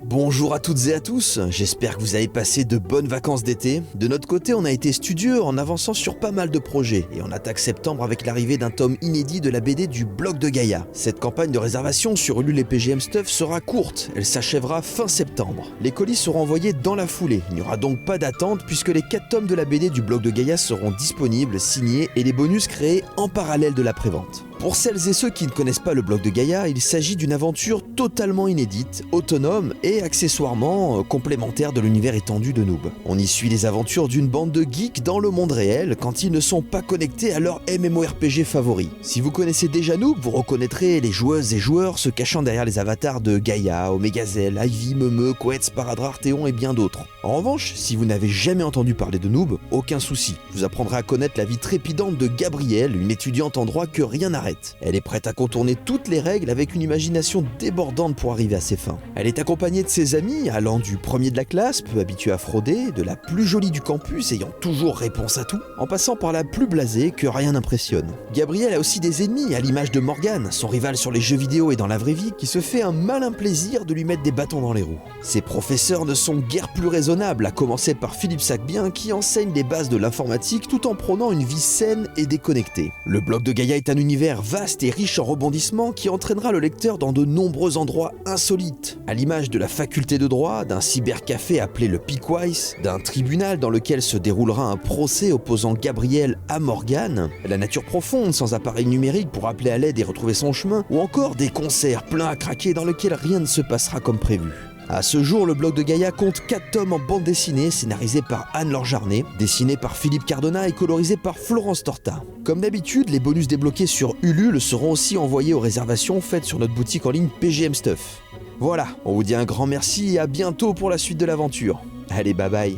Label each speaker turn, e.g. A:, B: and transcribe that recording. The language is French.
A: Bonjour à toutes et à tous, j'espère que vous avez passé de bonnes vacances d'été. De notre côté, on a été studieux en avançant sur pas mal de projets et on attaque septembre avec l'arrivée d'un tome inédit de la BD du Bloc de Gaïa. Cette campagne de réservation sur Ulule et PGM Stuff sera courte, elle s'achèvera fin septembre. Les colis seront envoyés dans la foulée, il n'y aura donc pas d'attente puisque les 4 tomes de la BD du Bloc de Gaïa seront disponibles, signés et les bonus créés en parallèle de la prévente. Pour celles et ceux qui ne connaissent pas le Bloc de Gaïa, il s'agit d'une aventure totalement inédite, autonome et accessoirement complémentaire de l'univers étendu de Noob. On y suit les aventures d'une bande de geeks dans le monde réel quand ils ne sont pas connectés à leur MMORPG favori. Si vous connaissez déjà Noob, vous reconnaîtrez les joueuses et joueurs se cachant derrière les avatars de Gaïa, Omegazel, Ivy, Memeux, Quetz, Paradrar, Théon et bien d'autres. En revanche, si vous n'avez jamais entendu parler de Noob, aucun souci, vous apprendrez à connaître la vie trépidante de Gabrielle, une étudiante en droit que rien n'arrête. Elle est prête à contourner toutes les règles avec une imagination débordante pour arriver à ses fins. Elle est accompagnée de ses amis, allant du premier de la classe, peu habitué à frauder, de la plus jolie du campus, ayant toujours réponse à tout, en passant par la plus blasée que rien n'impressionne. Gabrielle a aussi des ennemis, à l'image de Morgane, son rival sur les jeux vidéo et dans la vraie vie, qui se fait un malin plaisir de lui mettre des bâtons dans les roues. Ses professeurs ne sont guère plus raisonnables, à commencer par Philippe Sacbien, qui enseigne les bases de l'informatique tout en prônant une vie saine et déconnectée. Le Bloc de Gaïa est un univers vaste et riche en rebondissements qui entraînera le lecteur dans de nombreux endroits insolites, à l'image de la faculté de droit, d'un cybercafé appelé le Pickwise, d'un tribunal dans lequel se déroulera un procès opposant Gabrielle à Morgane, la nature profonde sans appareil numérique pour appeler à l'aide et retrouver son chemin, ou encore des concerts pleins à craquer dans lesquels rien ne se passera comme prévu. À ce jour, le Bloc de Gaïa compte 4 tomes en bande dessinée, scénarisés par Anne-Laure Jarnet, dessiné par Philippe Cardona et colorisé par Florence Torta. Comme d'habitude, les bonus débloqués sur Ulule seront aussi envoyés aux réservations faites sur notre boutique en ligne PGM Stuff. Voilà, on vous dit un grand merci et à bientôt pour la suite de l'aventure. Allez, bye bye.